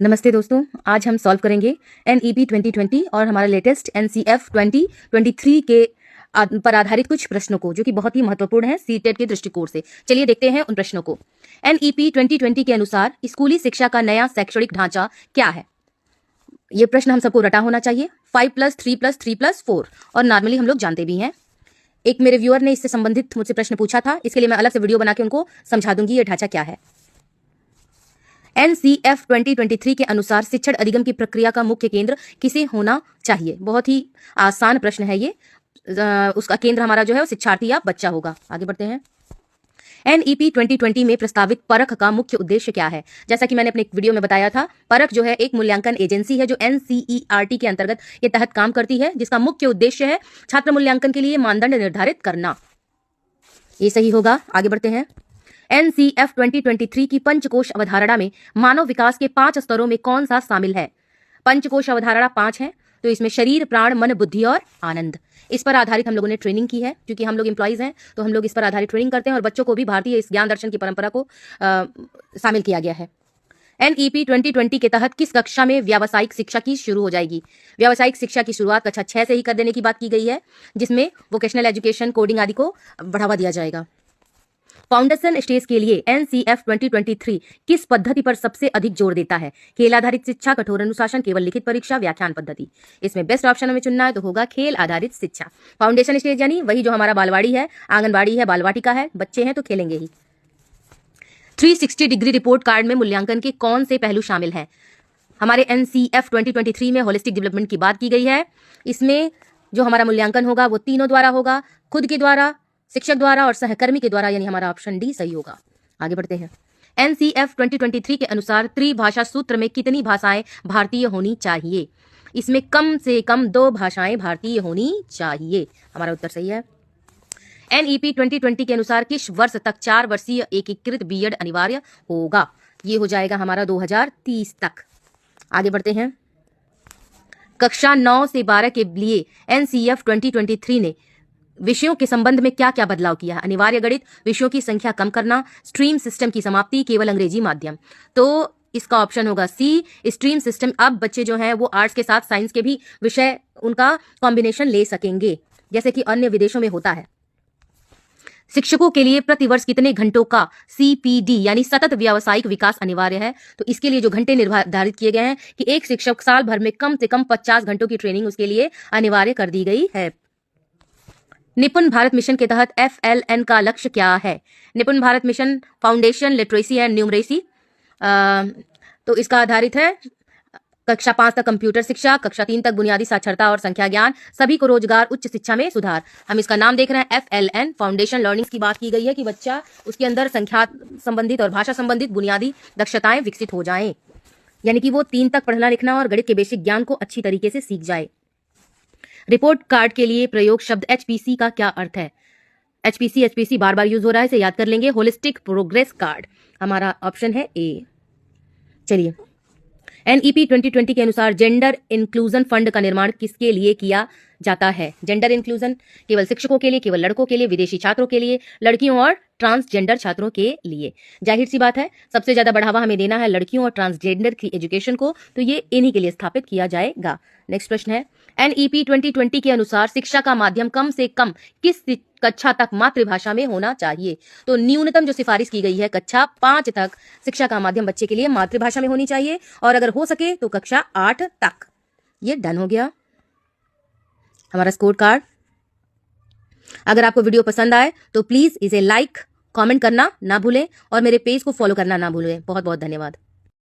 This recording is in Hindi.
नमस्ते दोस्तों, आज हम सॉल्व करेंगे NEP 2020 और हमारा लेटेस्ट NCF 2023 के पर आधारित कुछ प्रश्नों को, जो कि बहुत ही महत्वपूर्ण है सीटेट के दृष्टिकोण से। चलिए देखते हैं उन प्रश्नों को। NEP 2020 के अनुसार स्कूली शिक्षा का नया शैक्षणिक ढांचा क्या है? ये प्रश्न हम सबको रटा होना चाहिए। 5+3+3+4 और नॉर्मली हम लोग जानते भी हैं। एक मेरे व्यूअर ने इससे संबंधित मुझसे प्रश्न पूछा था, इसके लिए मैं अलग से वीडियो बना के उनको समझा दूंगी ये ढांचा क्या है। NCF 2023 के अनुसार शिक्षण अधिगम की प्रक्रिया का मुख्य केंद्र किसे होना चाहिए? बहुत ही आसान प्रश्न है ये। उसका केंद्र हमारा जो है वो शिक्षार्थी या बच्चा होगा। आगे बढ़ते हैं। NEP 2020 में प्रस्तावित परख का मुख्य उद्देश्य क्या है? जैसा कि मैंने अपने वीडियो में बताया था, परख जो है एक मूल्यांकन एजेंसी है जो NCERT के अंतर्गत ये तहत काम करती है, जिसका मुख्य उद्देश्य है छात्र मूल्यांकन के लिए मानदंड निर्धारित करना। ये सही होगा। आगे बढ़ते हैं। NCF 2023 की पंचकोश अवधारणा में मानव विकास के 5 स्तरों में कौन सा शामिल है? पंचकोश अवधारणा 5 है, तो इसमें शरीर, प्राण, मन, बुद्धि और आनंद, इस पर आधारित हम लोगों ने ट्रेनिंग की है। क्योंकि हम लोग एम्प्लॉइज हैं तो हम लोग इस पर आधारित ट्रेनिंग करते हैं और बच्चों को भी भारतीय इस ज्ञान दर्शन की परंपरा को शामिल किया गया है। NEP 2020 के तहत किस कक्षा में व्यावसायिक शिक्षा की शुरू हो जाएगी? व्यावसायिक शिक्षा की शुरुआत कक्षा 6 से ही कर देने की बात की गई है, जिसमें वोकेशनल एजुकेशन, कोडिंग आदि को बढ़ावा दिया जाएगा। फाउंडेशन स्टेज के लिए NCF 2023 किस पद्धति पर सबसे अधिक जोर देता है? खेल आधारित शिक्षा, कठोर अनुशासन, केवल लिखित परीक्षा, व्याख्यान पद्धति। इसमें बेस्ट ऑप्शन हमें चुनना है तो होगा खेल आधारित शिक्षा। फाउंडेशन स्टेज यानी वही जो हमारा बालवाड़ी है, आंगनबाड़ी है, बाल वाटिका है, बच्चे हैं तो खेलेंगे ही। 360 डिग्री रिपोर्ट कार्ड में मूल्यांकन के कौन से पहलू शामिल हैं? हमारे NCF 2023 में होलिस्टिक डेवलपमेंट की बात की गई है। इसमें जो हमारा मूल्यांकन होगा वो तीनों द्वारा होगा, खुद के द्वारा, शिक्षक द्वारा और सहकर्मी के द्वारा, यानी हमारा ऑप्शन डी सही होगा। आगे बढ़ते हैं। NCF 2023 के अनुसार त्रिभाषा सूत्र में कितनी भाषाएं भारतीय होनी चाहिए? इसमें कम से कम 2 भाषाएं भारतीय होनी चाहिए। हमारा उत्तर सही है। NEP 2020 के अनुसार किस वर्ष तक 4 वर्षीय एकीकृत B.Ed अनिवार्य होगा? ये हो जाएगा हमारा 2030 तक। आगे बढ़ते हैं। कक्षा 9 से 12 के लिए NCF 2023 ने विषयों के संबंध में क्या क्या बदलाव किया है? अनिवार्य गणित, विषयों की संख्या कम करना, स्ट्रीम सिस्टम की समाप्ति, केवल अंग्रेजी माध्यम। तो इसका ऑप्शन होगा सी, स्ट्रीम सिस्टम। अब बच्चे जो हैं वो आर्ट्स के साथ साइंस के भी विषय उनका कॉम्बिनेशन ले सकेंगे, जैसे कि अन्य विदेशों में होता है। शिक्षकों के लिए प्रतिवर्ष कितने घंटों का CPD यानी सतत व्यावसायिक विकास अनिवार्य है? तो इसके लिए जो घंटे निर्धारित किए गए हैं कि एक शिक्षक साल भर में कम से कम 50 घंटों की ट्रेनिंग उसके लिए अनिवार्य कर दी गई है। निपुण भारत मिशन के तहत FLN का लक्ष्य क्या है? निपुण Bharat mission foundation literacy and numeracy, तो इसका आधारित है कक्षा 5 तक कंप्यूटर शिक्षा, कक्षा 3 तक बुनियादी साक्षरता और संख्या ज्ञान, सभी को रोजगार, उच्च शिक्षा में सुधार। हम इसका नाम देख रहे हैं FLN, फाउंडेशन लर्निंग की बात की गई है कि बच्चा उसके अंदर संख्या संबंधित और भाषा संबंधित बुनियादी दक्षताएं विकसित हो जाएं, यानी कि वो 3 तक पढ़ना लिखना और गणित के बेसिक ज्ञान को अच्छी तरीके से सीख जाए। रिपोर्ट कार्ड के लिए प्रयोग शब्द HPC का क्या अर्थ है? HPC बार बार यूज हो रहा है, इसे याद कर लेंगे। होलिस्टिक प्रोग्रेस कार्ड, हमारा ऑप्शन है ए। चलिए, NEP 2020 के अनुसार जेंडर इंक्लूजन फंड का निर्माण किसके लिए किया जाता है? जेंडर इंक्लूजन केवल शिक्षकों के लिए, केवल लड़कों के लिए, विदेशी छात्रों के लिए, लड़कियों और ट्रांसजेंडर छात्रों के लिए। जाहिर सी बात है, सबसे ज्यादा बढ़ावा हमें देना है लड़कियों और ट्रांसजेंडर की एजुकेशन को, तो ये इन्हीं के लिए स्थापित किया जाएगा। नेक्स्ट प्रश्न है, NEP 2020 के अनुसार शिक्षा का माध्यम कम से कम किस कक्षा तक मातृभाषा में होना चाहिए? तो न्यूनतम जो सिफारिश की गई है कक्षा 5 तक शिक्षा का माध्यम बच्चे के लिए मातृभाषा में होनी चाहिए, और अगर हो सके तो कक्षा 8 तक। ये डन हो गया हमारा स्कोर कार्ड। अगर आपको वीडियो पसंद आए तो प्लीज इसे लाइक, कमेंट करना ना भूलें और मेरे पेज को फॉलो करना ना भूलें। बहुत बहुत धन्यवाद।